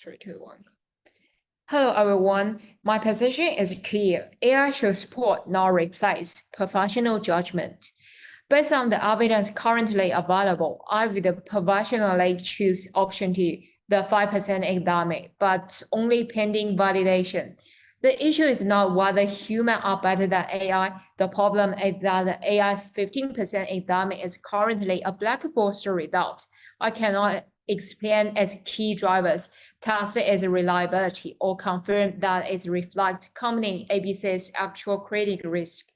3, 2, 1. Hello, everyone. My position is clear. AI should support, not replace, professional judgment. Based on the evidence currently available, I would professionally choose option 2, the 5% endemic, but only pending validation. The issue is not whether humans are better than AI. The problem is that the AI's 15% endemic is currently a black box result. I cannot explain its key drivers, test its reliability, or confirm that it reflects company ABC's actual credit risk.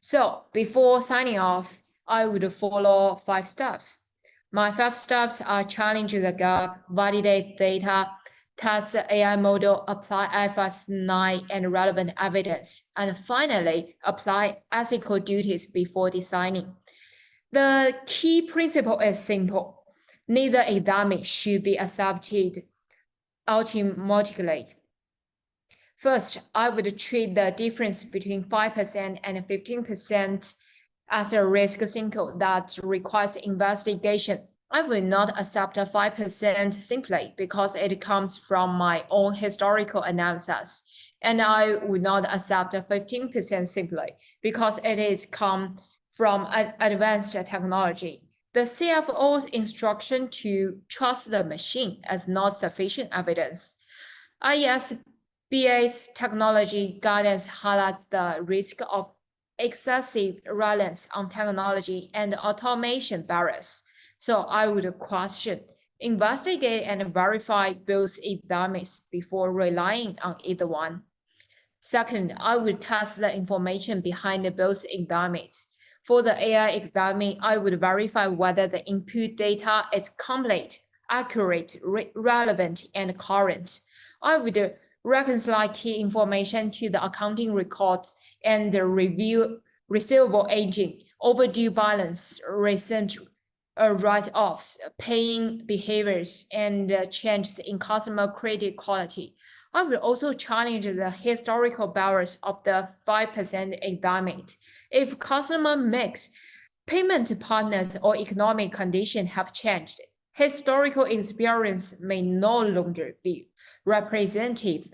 So before signing off, I would follow 5 steps. My 5 steps are challenge the gap, validate data, test the AI model, apply IFRS 9 and relevant evidence, and finally, apply ethical duties before designing. The key principle is simple. Neither endemic should be accepted automatically. First, I would treat the difference between 5% and 15% as a risk signal that requires investigation. I will not accept a 5% simply because it comes from my own historical analysis, and I would not accept a 15% simply because it is come from advanced technology. The CFO's instruction to trust the machine as not sufficient evidence. ISBA's technology guidance highlights the risk of excessive reliance on technology and automation barriers. So I would question, investigate, and verify both endemics before relying on either one. Second, I would test the information behind both endemics. For the AI endemic, I would verify whether the input data is complete, accurate, relevant, and current. I would reconcile key information to the accounting records and review receivable aging, overdue balance, recent write-offs, paying behaviors, and changes in customer credit quality. I will also challenge the historical barriers of the 5% endemic. If customer mix, payment partners, or economic conditions have changed, historical experience may no longer be representative.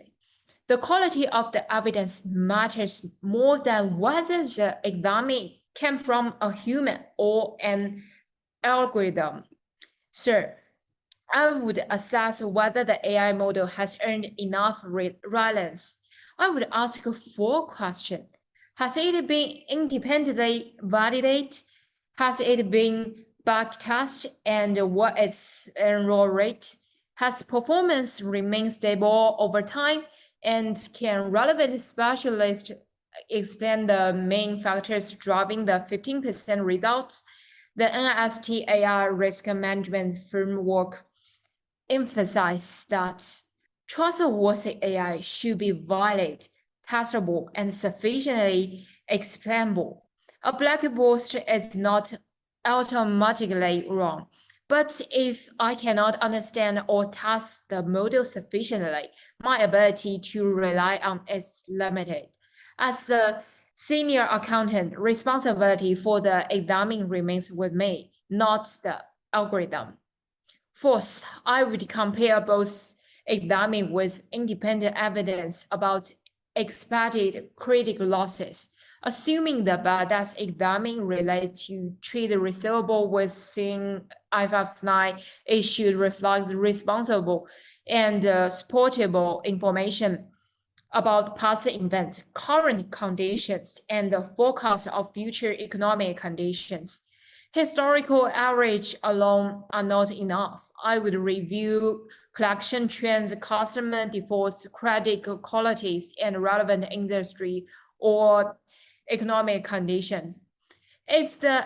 The quality of the evidence matters more than whether the endemic came from a human or an algorithm. Third, I would assess whether the AI model has earned enough reliance. I would ask 4 questions. Has it been independently validated? Has it been backtested? And what is error rate? Has performance remained stable over time? And can relevant specialists explain the main factors driving the 15% results? The NIST AI risk management framework emphasizes that trustworthy AI should be valid, testable, and sufficiently explainable. A black box is not automatically wrong, but if I cannot understand or test the model sufficiently, my ability to rely on it is limited. As the senior accountant, responsibility for the endemic remains with me, not the algorithm. Fourth, I would compare both endemic with independent evidence about expected credit losses. Assuming the bad debts endemic relates to trade receivable within IFRS 9, it should reflect responsible and supportable information about past events, current conditions, and the forecast of future economic conditions. Historical average alone are not enough. I would review collection trends, customer defaults, credit qualities, and relevant industry or economic condition. If the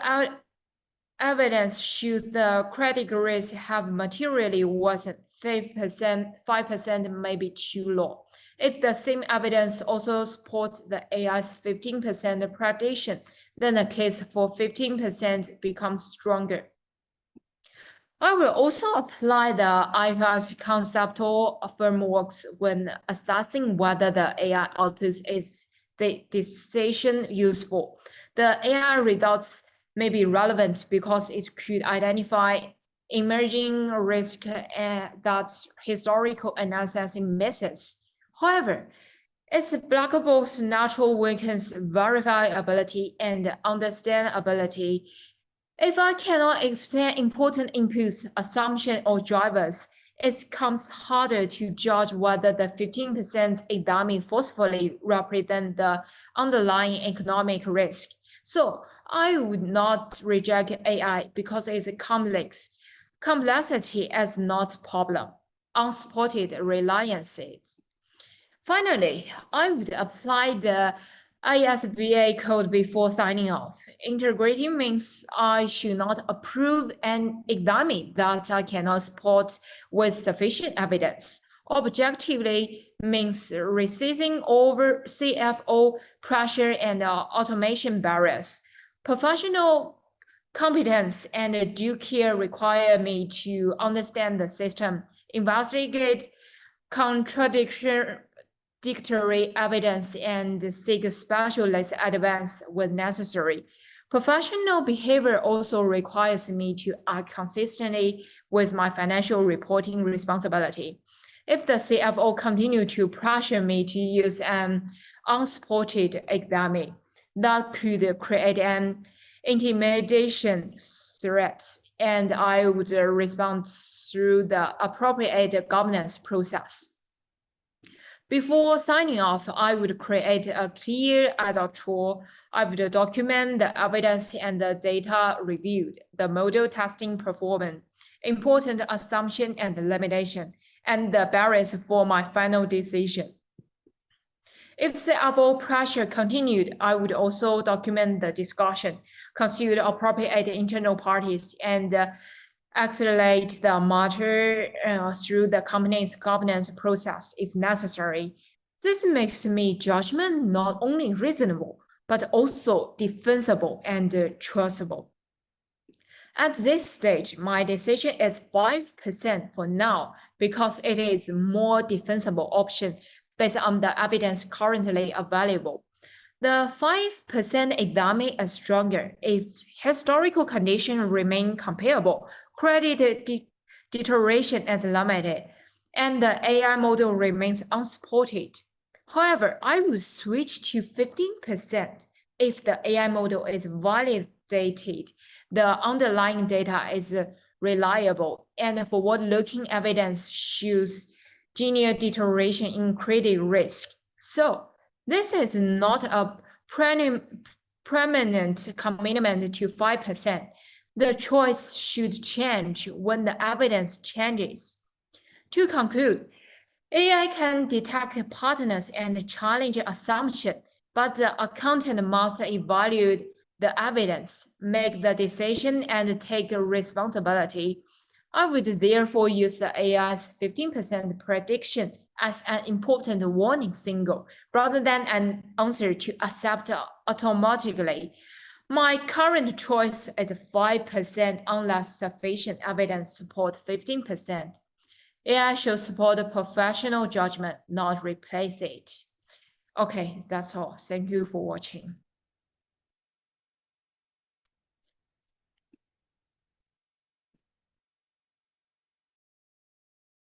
evidence shows the credit risk have materially worsened, 5% may be too low. If the same evidence also supports the AI's 15% prediction, then the case for 15% becomes stronger. I will also apply the IFRS conceptual frameworks when assessing whether the AI output is the decision useful. The AI results may be relevant because it could identify emerging risk that historical analysis misses. However, its black box natural weakens verifiability and understandability. If I cannot explain important inputs, assumptions, or drivers, it becomes harder to judge whether the 15% endemic forcefully represent the underlying economic risk. So I would not reject AI because it's complex. Complexity is not problem. Unsupported reliances. Finally, I would apply the ISBA code before signing off. Integrity means I should not approve an examine that I cannot support with sufficient evidence. Objectively means resisting over CFO pressure and automation barriers. Professional competence and due care require me to understand the system, investigate contradictory evidence, and seek specialist advice when necessary. Professional behavior also requires me to act consistently with my financial reporting responsibility. If the CFO continues to pressure me to use an unsupported exam, that could create an intimidation threat, and I would respond through the appropriate governance process. Before signing off, I would create a clear adult. I would document the evidence and the data reviewed, the model testing performance, important assumption and limitation, and the barriers for my final decision. If CFO pressure continued, I would also document the discussion, consult appropriate internal parties, and accelerate the matter through the company's governance process if necessary. This makes me judgment not only reasonable, but also defensible and trustable. At this stage, my decision is 5% for now because it is a more defensible option based on the evidence currently available. The 5% exam is stronger if historical conditions remain comparable, credit deterioration is limited, and the AI model remains unsupported. However, I would switch to 15% if the AI model is validated, the underlying data is reliable, and forward-looking evidence shows linear deterioration in credit risk. So this is not a permanent commitment to 5%. The choice should change when the evidence changes. To conclude, AI can detect patterns and challenge assumptions, but the accountant must evaluate the evidence, make the decision, and take responsibility. I would therefore use the AI's 15% prediction as an important warning signal rather than an answer to accept automatically. My current choice is 5% unless sufficient evidence supports 15%. AI should support professional judgment, not replace it. Okay, that's all. Thank you for watching.